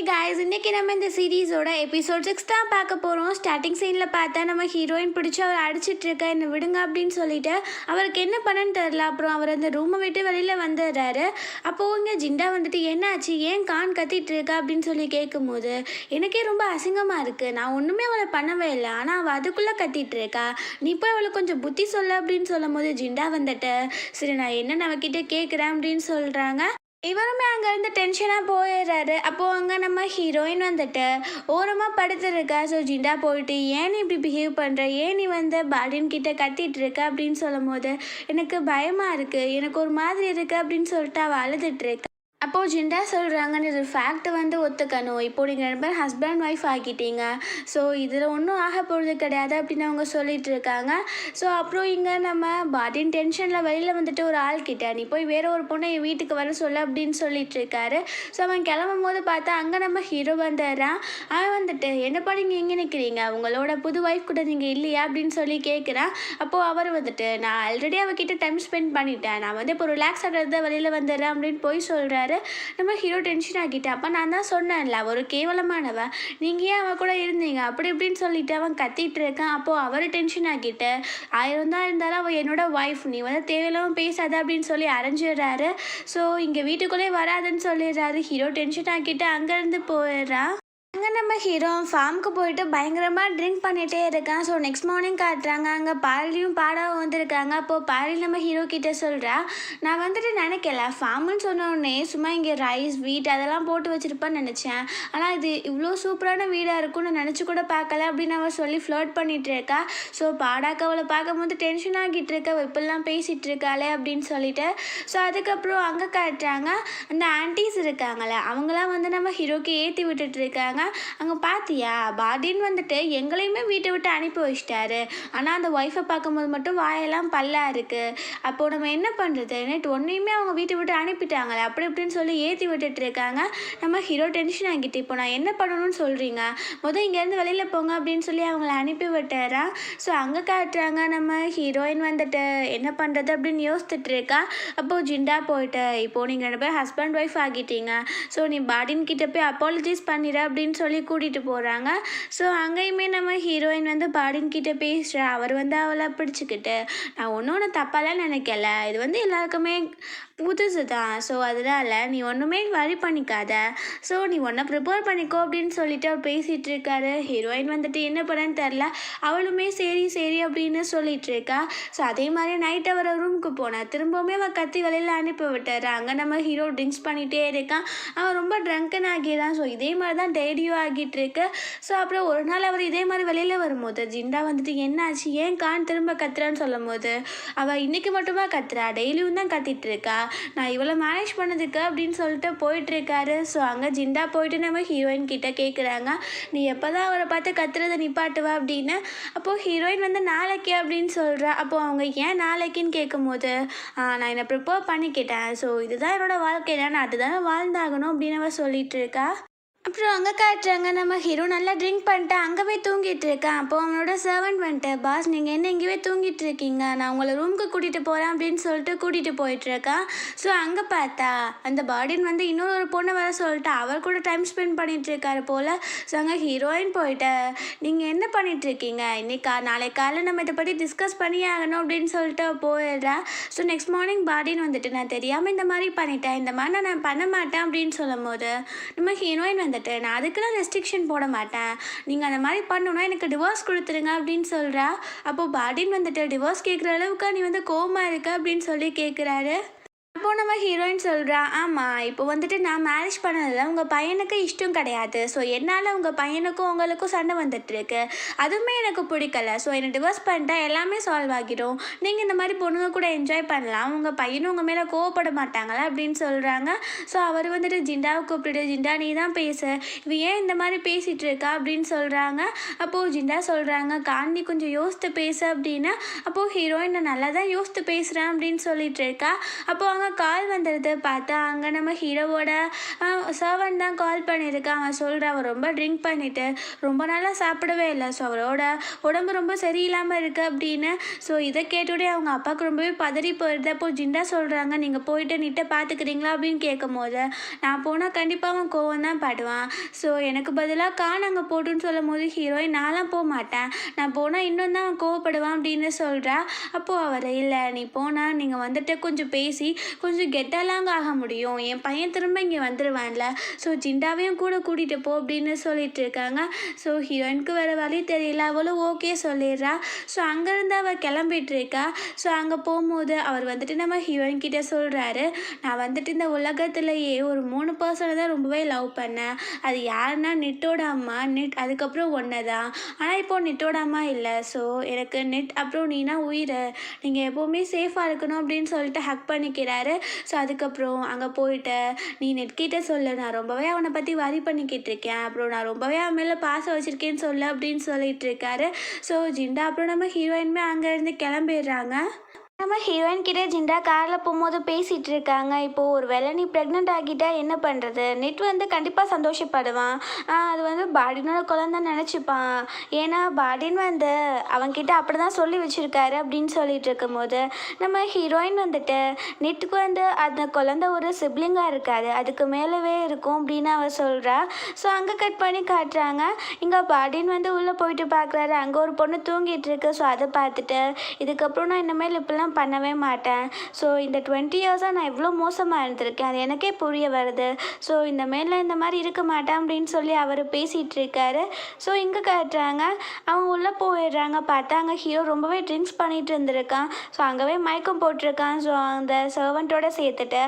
Guys இன்றைக்கி நம்ம இந்த சீரீஸோட எபிசோட் 6 தான் பார்க்க போகிறோம். ஸ்டார்டிங் சீனில் பார்த்தா நம்ம ஹீரோயின் பிடிச்சி அவர் அடிச்சிட்ருக்கா என்னை விடுங்க அப்படின்னு சொல்லிட்டு அவருக்கு என்ன பண்ணன்னு தெரில. அப்புறம் அவர் அந்த ரூமை விட்டு வெளியில் வந்துடுறாரு. அப்போது இங்கே ஜிண்டா வந்துட்டு என்னாச்சு ஏன் கான் கத்திட்டு இருக்கா அப்படின்னு சொல்லி கேட்கும்போது எனக்கே ரொம்ப அசிங்கமாக இருக்குது. நான் ஒன்றுமே அவளை பண்ணவே இல்லை, ஆனால் அவள் அதுக்குள்ளே கத்திட்டு இருக்கா, நீ போய் அவளை கொஞ்சம் புத்தி சொல்ல அப்படின்னு சொல்லும் போது ஜிண்டா வந்துட்டு சரி நான் என்ன அவகிட்ட கேட்குறேன் அப்படின்னு சொல்கிறாங்க. இவருமே அங்கேருந்து டென்ஷனாக போயிடுறாரு. அப்போது அங்கே நம்ம ஹீரோயின் வந்துட்டு ஓரமாக படுத்துருக்கா. ஸோ ஜிண்டா போயிட்டு ஏன் நீ இப்படி பிஹேவ் பண்ணுற, ஏன் நீ வந்து பாடின் கிட்ட கத்திட்டு இருக்க அப்படின்னு சொல்லும் போது எனக்கு பயமாக இருக்குது, எனக்கு ஒரு மாதிரி இருக்குது அப்படின்னு சொல்லிட்டு அவள் அழுதுட்டுருக்கா. அப்போது ஜிண்டா சொல்கிறாங்க நீ ஒரு ஃபேக்ட் வந்து ஒத்துக்கணும், இப்போது நீங்கள் 2 பேரும் ஹஸ்பண்ட் ஒய்ஃப் ஆகிட்டீங்க, ஸோ இதில் ஒன்றும் ஆக போகிறது கிடையாது அப்படின்னு அவங்க சொல்லிட்டு இருக்காங்க. ஸோ அப்புறம் இங்கே நம்ம பாடின் டென்ஷனில் வெளியில் வந்துட்டு ஒரு ஆள்கிட்ட நீ போய் வேறு ஒரு பொண்ணை என் வீட்டுக்கு வர சொல்ல அப்படின்னு சொல்லிட்டு இருக்காரு. ஸோ அவன் கிளம்பும் போது பார்த்தா அங்கே நம்ம ஹீரோ வந்துடுறான். அவன் வந்துட்டு என்னப்பா நீங்கள் எங்கே நிற்கிறீங்க, உங்களோட புது ஒய்ஃப் கூட நீங்கள் இல்லையா அப்படின்னு சொல்லி கேட்குறான். அப்போது அவர் வந்துட்டு நான் ஆல்ரெடி அவகிட்ட டைம் ஸ்பெண்ட் பண்ணிட்டேன், நான் வந்து இப்போ ரிலாக்ஸ் ஆகிறது வெளியில் வந்துடுறேன் அப்படின்னு போய் சொல்கிறாரு. நம்ம ஹீரோ டென்ஷன் ஆகிட்டேன். அப்போ நான் தான் சொன்னேன்ல ஒரு கேவலமானவ, நீங்கள் ஏன் அவன் கூட இருந்தீங்க அப்படி இப்படின்னு சொல்லிட்டு அவன் கத்திட்டு இருக்கான். அப்போது அவர் டென்ஷன் ஆகிட்டு 1000 தான் இருந்தாலும் அவள் என்னோட ஒய்ஃப், நீ வந்து தேவையில்லாமல் பேசாத அப்படின்னு சொல்லி அரைஞ்சிடுறாரு. ஸோ இங்கே வீட்டுக்குள்ளே வராதுன்னு சொல்லிடுறாரு. ஹீரோ டென்ஷன் ஆகிட்டு அங்கேருந்து போயிடுறான். அங்கே நம்ம ஹீரோ ஃபார்முக்கு போயிட்டு பயங்கரமாக ட்ரிங்க் பண்ணிகிட்டே இருக்கான். ஸோ நெக்ஸ்ட் மார்னிங் காட்டுறாங்க அங்கே பாலியும் பாடாவும் வந்திருக்காங்க. அப்போது பாலி நம்ம ஹீரோ கிட்டே சொல்கிறா நான் வந்துட்டு நினைக்கல ஃபார்முன்னு சொன்னோடனே சும்மா இங்கே ரைஸ் வீட் அதெல்லாம் போட்டு வச்சுருப்பான்னு நினச்சேன், ஆனால் இது இவ்வளோ சூப்பரான வீடாக இருக்கும்னு நினச்சி கூட பார்க்கல அப்படின்னு அவள் சொல்லி ஃப்ளர்ட் பண்ணிகிட்டு இருக்கா. ஸோ பாடாக்க அவளை பார்க்கும்போது டென்ஷன் ஆகிட்டு இருக்க, இப்பெல்லாம் பேசிகிட்டு இருக்காளே அப்படின்னு சொல்லிட்டு. ஸோ அதுக்கப்புறம் அங்கே காட்டுறாங்க அந்த ஆன்டிஸ் இருக்காங்களே அவங்களாம் வந்து நம்ம ஹீரோக்கு ஏற்றி விட்டுட்டு இருக்காங்க. அங்கே பார்த்தியா பாடின் வந்துட்டு எங்களையுமே வீட்டை விட்டு அனுப்பி வச்சிட்டாரு, ஆனால் அந்த ஒய்ஃபை பார்க்கும்போது மட்டும் வாயெல்லாம் பல்லாக இருக்குது, அப்போது நம்ம என்ன பண்ணுறது, நேற்று ஒன்றையுமே அவங்க வீட்டை விட்டு அனுப்பிட்டாங்களே அப்படி இப்படின்னு சொல்லி ஏற்றி விட்டுட்டு இருக்காங்க. நம்ம ஹீரோ டென்ஷன் ஆகிட்டு இப்போ நான் என்ன பண்ணணும்னு சொல்கிறீங்க, இங்கேருந்து வெளியில் போங்க அப்படின்னு சொல்லி அவங்கள அனுப்பி விட்டுறான். ஸோ அங்கே காட்டுறாங்க நம்ம ஹீரோயின் வந்துட்டு என்ன பண்ணுறது அப்படின்னு யோசிச்சுட்டு இருக்கா. அப்போது ஜிண்டா போயிட்டு இப்போது நீங்கள் 2 பேர் ஹஸ்பண்ட் ஒய்ஃப் ஆகிட்டீங்க, ஸோ நீ பாடின் கிட்ட போய் அப்பாலஜைஸ் பண்ணிடு அப்படின்னு சொல்லி கூட்டிகிட்டு போகிறாங்க. ஸோ அங்கேயுமே நம்ம ஹீரோயின் வந்து பாடின் கிட்ட பேசுகிறா. அவர் வந்து அவளை பிடிச்சிக்கிட்டு நான் ஒன்று தப்பாலாம் நினைக்கல, இது வந்து எல்லாருக்குமே புதுசு தான், ஸோ அதனால் நீ ஒன்றுமே வரி பண்ணிக்காத, ஸோ நீ ஒன்றை ப்ரிப்பேர் பண்ணிக்கோ அப்படின்னு சொல்லிட்டு அவர் பேசிகிட்டு இருக்காரு. ஹீரோயின் வந்துட்டு என்ன பண்ணன்னு தெரில, அவளுமே சரி சரி அப்படின்னு சொல்லிட்டு இருக்கா. ஸோ அதே மாதிரி நைட் அவர் ரூமுக்கு போனேன், திரும்பவுமே அவள் கத்தி வெளியில் அனுப்பி விட்டுறா. அங்கே நம்ம ஹீரோ ட்ரிங்க்ஸ் பண்ணிகிட்டே இருக்கான், அவன் ரொம்ப ட்ரங்கன் ஆகிடுறான். ஸோ இதே மாதிரி தான் டெய்லியும் ஆகிட்டு இருக்கு. ஸோ அப்புறம் ஒரு நாள் அவர் இதே மாதிரி வெளியில் வரும்போது ஜிண்டா வந்துட்டு என்னாச்சு ஏன் கான் திரும்ப கத்துறான்னு சொல்லும் போது அவள் இன்றைக்கி மட்டுமா கத்துறா, டெய்லியும் தான் கத்திட்டு இருக்கா, நான் இவ்வளோ மேனேஜ் பண்ணதுக்கு அப்படின்னு சொல்லிட்டு போயிட்டுருக்காரு. ஸோ அங்கே ஜிண்டா போயிட்டு நம்ம ஹீரோயின் கிட்டே கேட்குறாங்க நீ எப்போ தான் அவரை பார்த்து கத்துறதை நிப்பாட்டுவா அப்படின்னு. அப்போது ஹீரோயின் வந்து நாளைக்கு அப்படின்னு சொல்கிறா. அப்போது அவங்க ஏன் நாளைக்குன்னு கேட்கும்போது நான் என்னை ப்ரிப்பேர் பண்ணிக்கிட்டேன், ஸோ இதுதான் என்னோடய வாழ்க்கை, நான் அதுதானே வாழ்ந்தாகணும் அப்படின்னு அவள் சொல்லிட்டு இருக்கா. அப்புறம் அங்கே காட்டுறாங்க நம்ம ஹீரோ நல்லா ட்ரிங்க் பண்ணிட்டு அங்கே போய் தூங்கிட்டு இருக்கான். அப்போது அவனோட சர்வெண்ட் வந்துட்டு பாஸ் நீங்கள் என்ன இங்கேயே தூங்கிட்டு இருக்கீங்க, நான் உங்களை ரூமுக்கு கூட்டிகிட்டு போகிறேன் அப்படின்னு சொல்லிட்டு கூட்டிகிட்டு போயிட்டுருக்கான். ஸோ அங்கே பார்த்தா அந்த பாடின் வந்து இன்னொரு பொண்ணை வர சொல்லிட்டு அவர் கூட டைம் ஸ்பெண்ட் பண்ணிகிட்டு இருக்காரு போல். ஸோ அங்கே ஹீரோயின் போயிட்டு நீங்கள் என்ன பண்ணிகிட்ருக்கீங்க, நாளைக்கு காலையில் நம்ம இதை பற்றி டிஸ்கஸ் பண்ணி ஆகணும் அப்படின்னு சொல்லிட்டு போயிடுறா. ஸோ நெக்ஸ்ட் மார்னிங் பாடின் வந்துட்டு நான் தெரியாமல் இந்த மாதிரி பண்ணிட்டேன், இந்த மாதிரி நான் பண்ண மாட்டேன் அப்படின்னு சொல்லும் போது நம்ம ஹீரோயின் வந்து நான் அதுக்கெல்லாம் ரெஸ்ட்ரிக்ஷன் போட மாட்டேன், நீங்கள் அந்த மாதிரி பண்ணணுன்னா எனக்கு டிவோர்ஸ் கொடுத்துருங்க அப்படின்னு சொல்கிறா. அப்போது பாடின் வந்துட்டு டிவோர்ஸ் கேட்குற அளவுக்கு நீ வந்து கோவமாக இருக்க அப்படின்னு சொல்லி கேட்குறாரு. அப்போது நம்ம ஹீரோயின் சொல்கிறா ஆமாம் இப்போ வந்துட்டு நான் மேரேஜ் பண்ணதில் உங்கள் பையனுக்கு இஷ்டம் கிடையாது, ஸோ என்னால் உங்கள் பையனுக்கும் உங்களுக்கும் சண்டை வந்துட்டுருக்கு, அதுவுமே எனக்கு பிடிக்கல, ஸோ என்னை டிவோர்ஸ் பண்ணிட்டா எல்லாமே சால்வ் ஆகிடும், நீங்கள் இந்த மாதிரி பொண்ணுங்க கூட என்ஜாய் பண்ணலாம், உங்கள் பையனும் உங்கள் மேலே கோவப்பட மாட்டாங்களா அப்படின்னு சொல்கிறாங்க. ஸோ அவர் வந்துட்டு ஜிண்டாவை கூப்பிட்டு ஜிண்டா நீ தான் பேசு, இவ ஏன் இந்த மாதிரி பேசிகிட்டு இருக்கா அப்படின்னு சொல்கிறாங்க. அப்போது ஜிண்டா சொல்கிறாங்க காந்தி கொஞ்சம் யோசித்து பேசு அப்படின்னு. அப்போது ஹீரோயின் நான் நல்லா தான் யோசித்து பேசுகிறேன் அப்படின்னு சொல்லிட்டு இருக்கா. அப்போது அவங்க அங்கே கால் வந்துடுது. பார்த்தா அங்கே நம்ம ஹீரோவோட சர்வன்ட் தான் கால் பண்ணியிருக்கான். அவன் சொல்கிறான் அவர் ரொம்ப ட்ரிங்க் பண்ணிவிட்டு ரொம்ப நாளாக சாப்பிடவே இல்லை. ஸோ அவரோட உடம்பு ரொம்ப சரியில்லாமல் இருக்குது அப்படின்னு. ஸோ இதை கேட்டோடனே அவங்க அப்பாவுக்கு ரொம்பவே பதறி போயிடுது. அப்போ ஜிண்டா சொல்கிறாங்க நீங்கள் போயிட்டு நிட்டை பார்த்துக்கிறீங்களா அப்படின்னு கேட்கும் போது நான் போனால் கண்டிப்பாக அவன் கோவம் தான் படுவான். ஸோ எனக்கு பதிலாக அங்கே போட்டுன்னு சொல்லும் போது ஹீரோயின் நான்லாம் போக மாட்டேன், நான் போனால் இன்னும் தான் அவன் கோவப்படுவான் அப்படின்னு சொல்கிறா. அப்போது அவர் இல்லை நீ போனால் நீங்கள் வந்துட்டு கொஞ்சம் பேசி கொஞ்சம் கெட்டாலாங்க ஆக முடியும், என் பையன் திரும்ப இங்கே வந்துடுவான்ல, ஸோ ஜிண்டாவையும் கூட கூட்டிகிட்டு போ அப்படின்னு சொல்லிட்டு இருக்காங்க. ஸோ ஹீரோயினுக்கு வேறு வழி தெரியல, அவளும் ஓகே சொல்லிடுறா. ஸோ அங்கேருந்து அவள் கிளம்பிட்டு இருக்கா. ஸோ அங்கே போகும்போது அவர் வந்துட்டு நம்ம ஹீரோயின் கிட்டே சொல்கிறாரு நான் வந்துட்டு இந்த உலகத்துலேயே ஒரு 3 பர்சனை தான் ரொம்பவே லவ் பண்ணேன். அது யாருன்னா நிட்டோட அம்மா, நிட் அதுக்கப்புறம் ஒன்று தான். ஆனால் இப்போது நிட்டோட அம்மா இல்லை. ஸோ எனக்கு நிட் அப்புறம் நீனா உயிர், நீங்கள் எப்போவுமே சேஃபாக இருக்கணும் அப்படின்னு சொல்லிட்டு ஹக் பண்ணிக்கிறாரு. ஸோ அதுக்கப்புறம் அங்கே போயிட்டு நீ நெட்கிட்ட சொல்லு நான் ரொம்பவே அவனை பற்றி வரி பண்ணிக்கிட்டு இருக்கேன், அப்புறம் நான் ரொம்பவே அவன் மேலே பாசம் வச்சுருக்கேன்னு சொல்லு அப்படின்னு சொல்லிட்டு இருக்காரு. ஸோ ஜிண்டா அப்புறம் நம்ம ஹீரோயினுமே அங்கேருந்து கிளம்பிடுறாங்க. நம்ம ஹீரோயின் கிட்டே ஜிண்டா காரில் போகும்போது பேசிகிட்டு இருக்காங்க. இப்போது ஒரு வேளை நீ ப்ரெக்னென்ட் ஆகிட்டா என்ன பண்ணுறது, நெட் வந்து கண்டிப்பாக சந்தோஷப்படுவான், அது வந்து பாடினோட குழந்தை நினச்சிப்பான், ஏன்னா பாடின் வந்து அவன்கிட்ட அப்படி தான் சொல்லி வச்சுருக்காரு அப்படின்னு சொல்லிட்டு இருக்கும்போது நம்ம ஹீரோயின் வந்துட்டு நெட்டுக்கு வந்து அந்த குழந்தை ஒரு சிப்ளிங்காக இருக்காது, அதுக்கு மேலவே இருக்கும் அப்படின்னு அவள் சொல்கிறா. ஸோ அங்கே கட் பண்ணி காட்டுறாங்க. இங்கே பாடின் வந்து உள்ளே போயிட்டு பார்க்குறாரு, அங்கே ஒரு பொண்ணு தூங்கிட்டு இருக்கு. ஸோ அதை பார்த்துட்டு இதுக்கப்புறம் நான் இனிமேல் இப்போலாம் பண்ணவே மாட்டேன், ஸோ இந்த 20 இயர்ஸாக நான் எவ்வளோ மோசமாக இருந்திருக்கேன் அது எனக்கே புரிய வருது, ஸோ இந்த மேலே இந்த மாதிரி இருக்க மாட்டேன் அப்படின்னு சொல்லி அவர் பேசிகிட்டு இருக்காரு. ஸோ இங்கே காட்டுறாங்க அவங்க உள்ளே போயிடுறாங்க. பார்த்தா அங்கே ஹீரோ ரொம்பவே ட்ரிங்க்ஸ் பண்ணிகிட்டு இருந்திருக்கான். ஸோ அங்கேவே மயக்கம் போட்டிருக்கான். ஸோ அந்த சர்வெண்ட்டோட சேர்த்துட்டு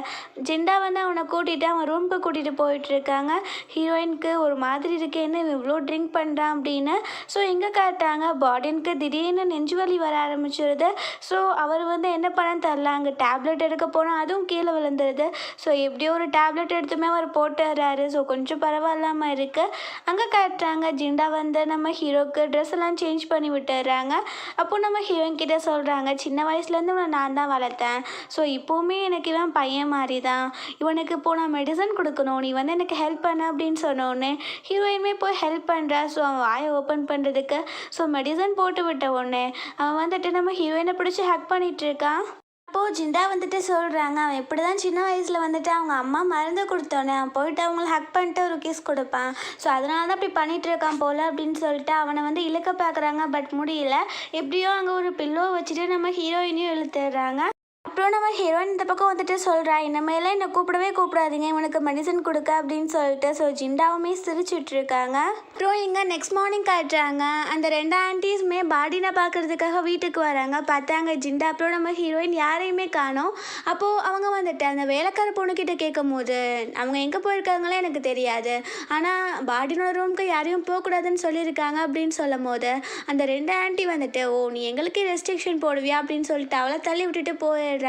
ஜிண்டா வந்து அவனை கூட்டிகிட்டு அவன் ரூமுக்கு கூட்டிகிட்டு போயிட்டுருக்காங்க. ஹீரோயினுக்கு ஒரு மாதிரி இருக்கேன்னு இவ்வளோ ட்ரிங்க் பண்ணுறான் அப்படின்னு. ஸோ இங்கே காட்டுறாங்க பாடினுக்கு திடீர்னு நெஞ்சு வலி வர ஆரம்பிச்சிருது. ஸோ அவர் வந்து என்ன பண்ண தெரில, அங்கே டேப்லெட் எடுக்க போனால் அதுவும் கீழே விழுந்துருது. ஸோ எப்படியோ ஒரு டேப்லெட் எடுத்துமே அவர் போட்டுறாரு. ஸோ கொஞ்சம் பரவாயில்லாமல் இருக்குது. அங்கே காட்டுறாங்க ஜிண்டா வந்து நம்ம ஹீரோக்கு ட்ரெஸ் எல்லாம் சேஞ்ச் பண்ணி விட்டுறாங்க. அப்போது நம்ம ஹீரோயின் கிட்டே சொல்கிறாங்க சின்ன வயசுலேருந்து இவனை நான் தான் வளர்த்தேன், ஸோ இப்போவுமே எனக்கு இவன் பையன் மாதிரி தான், இவனுக்கு இப்போது நான் மெடிசன் கொடுக்கணும், நீ வந்து எனக்கு ஹெல்ப் பண்ண அப்படின்னு சொன்னோடனே ஹீரோயினுமே போய் ஹெல்ப் பண்ணுறா. ஸோ அவன் வாயை ஓப்பன் பண்ணுறதுக்கு ஸோ மெடிசன் போட்டு விட்ட உடனே அவன் வந்துட்டு நம்ம ஹீரோயினை பிடிச்சி ஹக் பண்ணிட்டு இருக்கான். அப்போது ஜிண்டா வந்துட்டு சொல்கிறாங்க அவன் எப்படி தான் சின்ன வயசில் வந்துட்டு அவங்க அம்மா மருந்து கொடுத்தோன்னே அவன் போயிட்டு அவங்கள ஹக் பண்ணிட்டு ஒரு கிஸ் கொடுப்பான், ஸோ அதனால தான் இப்படி பண்ணிகிட்டு இருக்கான் போல் அப்படின்னு சொல்லிட்டு அவனை வந்து இழுக்க பார்க்குறாங்க. பட் முடியல, எப்படியோ அங்கே ஒரு பில்லோ வச்சுட்டு நம்ம ஹீரோயினையும் இழுத்துடுறாங்க. அப்புறம் நம்ம ஹீரோயின் இந்த பக்கம் வந்துட்டு சொல்கிறா இனிமேல என்னை கூப்பிடவே கூப்பிடாதீங்க இவனுக்கு மெடிசன் கொடுக்க அப்படின்னு சொல்லிட்டு. ஸோ ஜிண்டாவுமே சிரிச்சுட்டு இருக்காங்க. அப்புறம் இங்கே நெக்ஸ்ட் மார்னிங் காட்டுறாங்க அந்த 2 ஆன்ட்டிஸுமே பாடினை பார்க்குறதுக்காக வீட்டுக்கு வராங்க. பார்த்தாங்க ஜிண்டா அப்புறம் நம்ம ஹீரோயின் யாரையுமே காணோம். அப்போது அவங்க வந்துட்டு அந்த வேலைக்கார பொண்ணுக்கிட்ட கேட்கும் போது அவங்க எங்கே போயிருக்காங்களே எனக்கு தெரியாது, ஆனால் பாடினோட ரூமுக்கு யாரையும் போகக்கூடாதுன்னு சொல்லியிருக்காங்க அப்படின்னு சொல்லும் போது அந்த 2 ஆன்ட்டி வந்துட்டு ஓ நீ எங்களுக்கு ரெஸ்ட்ரிக்ஷன் போடுவியா அப்படின்னு சொல்லிட்டு அவளை தள்ளி விட்டுட்டு போயிடுறாங்க.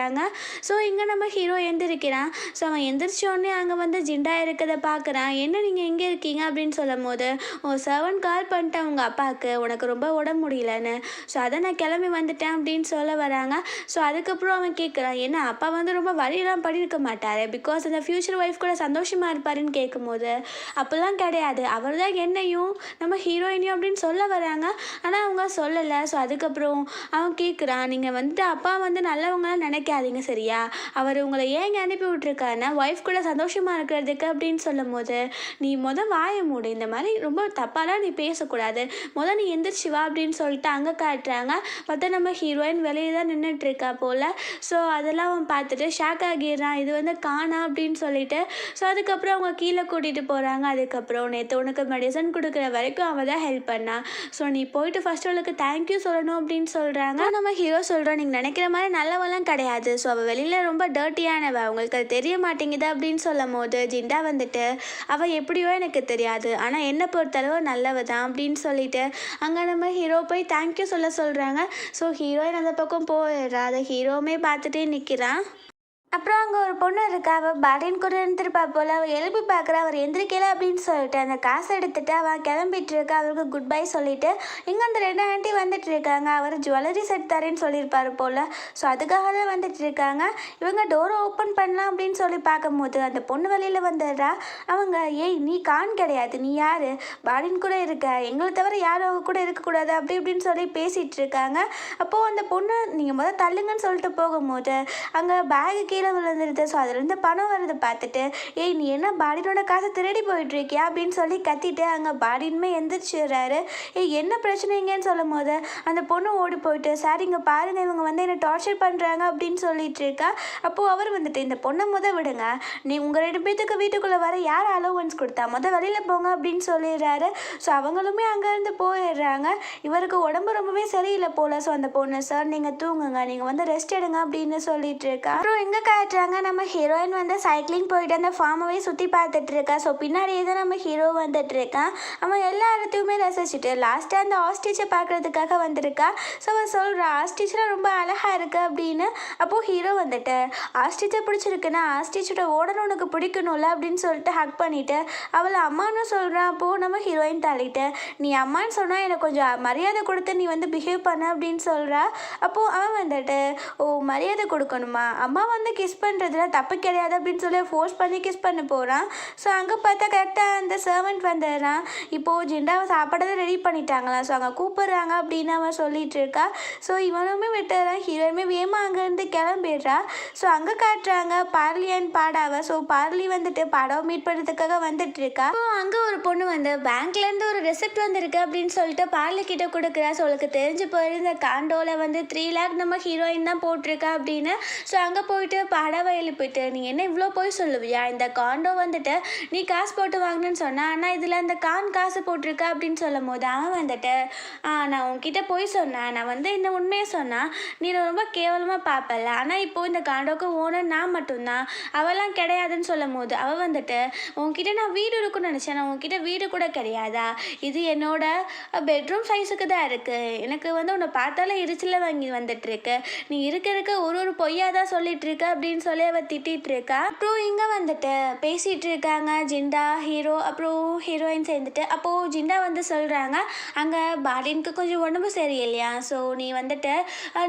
ஸோ இங்கே நம்ம ஹீரோ எந்திரிக்கிறான். ஸோ அவன் எந்திரிச்சோடனே அங்கே வந்து ஜிண்டா இருக்கிறத பார்க்குறான். என்ன நீங்கள் எங்கே இருக்கீங்க அப்படின்னு சொல்லும் போது உன் சர்வன்ட் கால் பண்ணிட்டேன் உங்கள் அப்பாவுக்கு உனக்கு ரொம்ப உடம்பு முடியலன்னு, ஸோ அதை நான் கிளம்பி வந்துட்டேன் அப்படின்னு சொல்ல வராங்க. ஸோ அதுக்கப்புறம் அவன் கேட்குறான் ஏன்னா அப்பா வந்து ரொம்ப வழியெல்லாம் பண்ணியிருக்க மாட்டார், பிகாஸ் அந்த ஃப்யூச்சர் ஒய்ஃப் கூட சந்தோஷமாக இருப்பாருன்னு கேட்கும்போது அப்போல்லாம் கிடையாது, அவர் தான் என்னையும் நம்ம ஹீரோயினையும் அப்படின்னு சொல்ல வராங்க. ஆனால் அவங்க சொல்லலை. ஸோ அதுக்கப்புறம் அவன் கேட்குறான் நீங்கள் வந்துட்டு அப்பா வந்து நல்லவங்களாம் நினைக்காதீங்க சரியா, அவர் உங்களை ஏங்க அனுப்பி விட்ருக்காருன்னா ஒய்ஃப் கூட சந்தோஷமாக இருக்கிறதுக்கு அப்படின்னு சொல்லும் போது நீ வாயை மூடு, இந்த மாதிரி ரொம்ப தப்பாலாம் நீ பேசக்கூடாது, நீ எந்திரிச்சு வா அப்படின்னு சொல்லிட்டு அங்கே காட்டுறாங்க. பார்த்தா நம்ம ஹீரோயின் வெளியே தான் நின்றுட்டுருக்கா போல். ஸோ அதெல்லாம் அவன் பார்த்துட்டு ஷாக் ஆகிடுறான், இது வந்து காணா அப்படின்னு சொல்லிட்டு. ஸோ அதுக்கப்புறம் அவங்க கீழே கூட்டிகிட்டு போகிறாங்க. அதுக்கப்புறம் நேற்று உனக்கு மெடிசன் கொடுக்குற வரைக்கும் அவள் தான் ஹெல்ப் பண்ணா, ஸோ நீ போயிட்டு ஃபஸ்ட் அவளுக்கு தேங்க்யூ சொல்லணும் அப்படின்னு சொல்கிறாங்க. நம்ம ஹீரோ சொல்கிறோம் நீங்கள் நினைக்கிற மாதிரி நல்லவெல்லாம் கிடையாது, ஸோ அவள் வெளியில் ரொம்ப டர்ட்டியானவ அவங்களுக்கு அது தெரிய மாட்டேங்குது அப்படின்னு சொல்லும் போது ஜிண்டா வந்துட்டு அவள் எப்படியோ எனக்கு தெரியாது ஆனால் என்னை பொறுத்தளவு நல்லவ தான் அப்படின்னு சொல்லிட்டு அங்கே நம்ம ஹீரோ போய் தேங்க்யூ சொல்ல சொல்கிறாங்க. ஸோ ஹீரோயின் அந்த பக்கம் போயிடுறா. அதை ஹீரோவுமே பார்த்துட்டே நிற்கிறான். அப்புறம் அங்கே ஒரு பொண்ணு இருக்கா, அவள் பாடின் கூட இருந்துருப்பா போல். அவள் எழுப்பி பார்க்குறா, அவர் எந்திரிக்கல அப்படின்னு சொல்லிட்டு அந்த காசை எடுத்துட்டு அவள் கிளம்பிட்டு இருக்கா. அவருக்கு குட் பை சொல்லிட்டு இங்கே அந்த 2 ஆண்டி வந்துட்டு இருக்காங்க. அவர் ஜுவல்லரி செட் தரேன்னு சொல்லியிருப்பாரு போல். ஸோ அதுக்காக தான் வந்துட்டு இருக்காங்க. இவங்க டோரை ஓப்பன் பண்ணலாம் அப்படின்னு சொல்லி பார்க்கும்போது அந்த பொண்ணு வெளியில் வந்துடுறா. அவங்க, ஏய் நீ கான் கிடையாது, நீ யார், பாடின் கூட இருக்க, எங்களை தவிர யாரும் அவங்க கூட இருக்கக்கூடாது அப்படி இப்படின்னு சொல்லி பேசிகிட்டு இருக்காங்க. அப்போது அந்த பொண்ணு நீங்கள் முதல் தள்ளுங்கன்னு சொல்லிட்டு போகும்போது அங்கே பேகு கீழே விழுந்துருது. ஸோ அதுலேருந்து பணம் வருது பார்த்துட்டு, ஏய் நீ என்ன பாடினோட காசை திருடி போயிட்டுருக்கியா அப்படின்னு சொல்லி கத்திட்டு அங்கே பாடினுமே எந்திரிச்சிடுறாரு. ஏய் என்ன பிரச்சனைங்கன்னு சொல்லும் போது அந்த பொண்ணு ஓடி போயிட்டு, சார் இங்கே பாருங்கள் இவங்க வந்து என்னை டார்ச்சர் பண்ணுறாங்க அப்படின்னு சொல்லிட்டு இருக்கா. அப்போது அவர் வந்துட்டு, இந்த பொண்ணை விடுங்க, நீ உங்கள் 2 பேத்துக்கு வீட்டுக்குள்ளே வர யார் அலோவன்ஸ் கொடுத்தா, வெளியில் போங்க அப்படின்னு சொல்லிடுறாரு. ஸோ அவங்களுமே அங்கேருந்து போயிடுறாங்க. இவருக்கு உடம்பு ரொம்பவே சரியில்லை போல். ஸோ அந்த பொண்ணு, சார் நீங்கள் தூங்குங்க, நீங்கள் வந்து ரெஸ்ட் எடுங்க அப்படின்னு சொல்லிட்டு இருக்கா. அப்புறம் எங்கே காட்டுறாங்க, நம்ம ஹீரோயின் வந்து சைக்கிளிங் போயிட்டு அந்த ஃபார்மவே சுற்றி பார்த்துட்டு இருக்கா. ஸோ பின்னாடியே தான் நம்ம ஹீரோ வந்துட்டு இருக்கான். அவன் எல்லா இடத்தையுமே ரசிச்சுட்டு லாஸ்ட்டாக அந்த ஆஸ்டிச்சை பார்க்குறதுக்காக வந்திருக்கா. ஸோ அவள் சொல்கிறா, ஆஸ்டிச்லாம் ரொம்ப அழகாக இருக்குது அப்படின்னு. அப்போது ஹீரோ வந்துட்டு, ஆஸ்டிச்சை பிடிச்சிருக்குன்னா ஆஸ்டிச்சோட ஓடணும் உனக்கு பிடிக்கணும்ல அப்படின்னு சொல்லிட்டு ஹக் பண்ணிவிட்டு அவளை அம்மானு சொல்கிறான். அப்போது நம்ம ஹீரோயின் தள்ளிட்டு, நீ அம்மான்னு சொன்னால் எனக்கு கொஞ்சம் மரியாதை கொடுத்து நீ வந்து பிஹேவ் பண்ண அப்படின்னு சொல்கிறா. அப்போது அவன் வந்துட்டு, ஓ மரியாதை கொடுக்கணுமா, அம்மா வந்து கிஸ் பண்ணுறதுல தப்பு கிடையாது அப்படின்னு சொல்லி ஃபோர்ஸ் பண்ணி கிஸ் பண்ண போகிறான். ஸோ அங்கே பார்த்தா கரெக்டாக அந்த சர்வெண்ட் வந்துடுறான். இப்போது ஜிண்டாவை சாப்பாடு ரெடி பண்ணிட்டாங்களாம். ஸோ அங்கே கூப்பிட்றாங்க அப்படின்னு அவன் சொல்லிட்டு இருக்கா. ஸோ இவனுமே விட்டுறான். ஹீரோயுமே வேகமாக அங்கேருந்து கிளம்பிடுறா. ஸோ அங்கே காட்டுறாங்க பார்லி அண்ட் பாடாவை. ஸோ பார்லி வந்துட்டு பாடாவை மீட் பண்ணுறதுக்காக வந்துட்டு இருக்கா. ஸோ அங்கே ஒரு பொண்ணு வந்து பேங்க்லேருந்து ஒரு ரெசிப்ட் வந்துருக்கு அப்படின்னு சொல்லிட்டு பார்லி கிட்ட கொடுக்குறா. ஸோ அவளுக்கு தெரிஞ்சு போயிருந்து இந்த காண்டோவில் வந்து 3 lakh நம்ம ஹீரோயின் தான் போட்டிருக்கா அப்படின்னு. ஸோ அங்கே போயிட்டு பாடாவை எழுப்பிட்டு, நீ என்ன இவ்வளோ போய் சொல்லுவியா, இந்த காண்டோ வந்துட்டு நீ காசு போட்டு வாங்கணுன்னு சொன்னால், ஆனால் இதில் அந்த காசு போட்டிருக்கா அப்படின்னு சொல்லும் போது அவன் வந்துட்டு, நான் உன்கிட்ட போய் சொன்னேன், நான் வந்து இந்த உண்மையை சொன்னால் நீ ரொம்ப கேவலமாக பார்ப்பல, ஆனால் இப்போது இந்த காண்டோக்கு ஓனர் நான் மட்டும்தான், அவெல்லாம் கிடையாதுன்னு சொல்லும் போது அவள் வந்துட்டு, உன்கிட்ட நான் வீடு இருக்குன்னு நினச்சேன், நான் உன்கிட்ட வீடு கூட கிடையாதா, இது என்னோட பெட்ரூம் சைஸுக்கு தான் இருக்குது, எனக்கு வந்து உன்னை பார்த்தாலே எரிச்சல வாங்கி வந்துட்டுருக்கு, நீ இருக்க ஒரு பொய்யாக தான் சொல்லிட்டு இருக்க அப்படின்னு சொல்லி அவள் திட்டிகிட்டு இருக்கா. அப்புறம் இங்கே வந்துட்டு பேசிகிட்டு இருக்காங்க ஜிண்டா, ஹீரோ, அப்புறம் ஹீரோயின் சேர்ந்துட்டு. அப்போது ஜிண்டா வந்து சொல்கிறாங்க, அங்கே பாடினுக்கு கொஞ்சம் உடம்பு சரியில்லையா, ஸோ நீ வந்துட்டு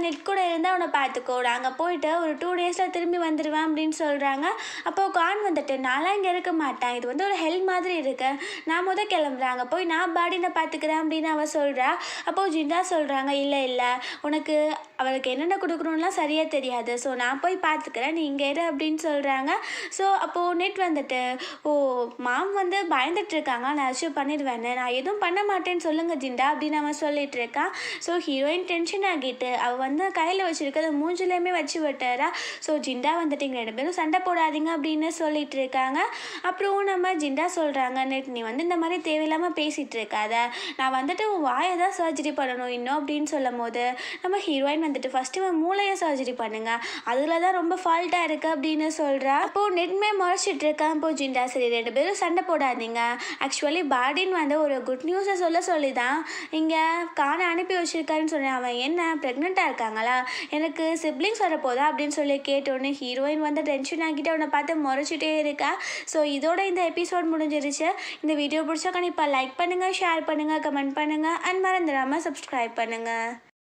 நெட் கூட இருந்தால் அவனை பார்த்துக்கோ, நாங்கள் போயிட்டு ஒரு 2 daysல திரும்பி வந்துடுவேன் அப்படின்னு சொல்கிறாங்க. அப்போது கான் வந்துட்டு, நான்லாம் இங்கே இருக்க மாட்டேன், இது வந்து ஒரு ஹெல்ப் மாதிரி இருக்கு, நான் கிளம்புறாங்க போய் நான் பாடினை பார்த்துக்கிறேன் அப்படின்னு அவள் சொல்கிறா. அப்போது ஜிண்டா சொல்கிறாங்க, இல்லை உனக்கு அவளுக்கு என்னென்ன கொடுக்கணும்லாம் சரியாக தெரியாது, ஸோ நான் போய் பார்த்துக்கிறேன், நீ இங்கே இரு அப்படின்னு சொல்கிறாங்க. ஸோ அப்போது நெட் வந்துட்டு, ஓ மாம் வந்து பயந்துட்டு இருக்காங்க, நான் அச்சீவ் பண்ணிடுவேன்னு, நான் எதுவும் பண்ண மாட்டேன்னு சொல்லுங்கள் ஜிண்டா அப்படின்னு அவன் சொல்லிட்டு இருக்கான். ஸோ ஹீரோயின் டென்ஷன் ஆகிட்டு அவள் வந்து கையில் வச்சுருக்கிறத மூஞ்சிலையுமே வச்சு விட்டுறா. ஸோ ஜிண்டா வந்துட்டு இங்கே 2 பேரும் சண்டை போடாதீங்க அப்படின்னு சொல்லிட்டு இருக்காங்க. அப்புறம் நம்ம ஜிண்டா சொல்கிறாங்க, நெட் நீ வந்து இந்த மாதிரி தேவையில்லாமல் பேசிகிட்டு இருக்காத, நான் வந்துட்டு உன் வாயை தான் சர்ஜரி பண்ணணும் இன்னும் அப்படின்னு சொல்லும் போது நம்ம ஹீரோயின் வந்துட்டு, ஃபஸ்ட்டு உன் மூளையை சர்ஜரி பண்ணுங்க, அதில் தான் ரொம்ப ஃபால்ட்டாக இருக்குது அப்படின்னு சொல்கிறா. அப்போது நெட்மே முறைச்சிட்டு இருக்கான். இப்போ ஜிண்டா, சரி 2 பேரும் சண்டை போடாதீங்க, ஆக்சுவலி பாடின் வந்து ஒரு குட் நியூஸை சொல்லி தான் இங்கே காண அனுப்பி வச்சுருக்காருன்னு சொன்னேன், அவன் என்ன ப்ரெக்னெண்ட்டாக இருக்காங்களா, எனக்கு சிப்ளிங்ஸ் வரப்போதா அப்படின்னு சொல்லி கேட்டோன்னு ஹீரோயின் வந்து டென்ஷன் ஆகிட்டு அவனை பார்த்து முறைச்சிட்டே இருக்கா. ஸோ இதோட இந்த எபிசோட் முடிஞ்சிருச்சு. இந்த வீடியோ பிடிச்சா கண்டிப்பாக லைக் பண்ணுங்கள், ஷேர் பண்ணுங்கள், கமெண்ட் பண்ணுங்கள் அண்ட் மறந்துடாமல் சப்ஸ்கிரைப் பண்ணுங்கள்.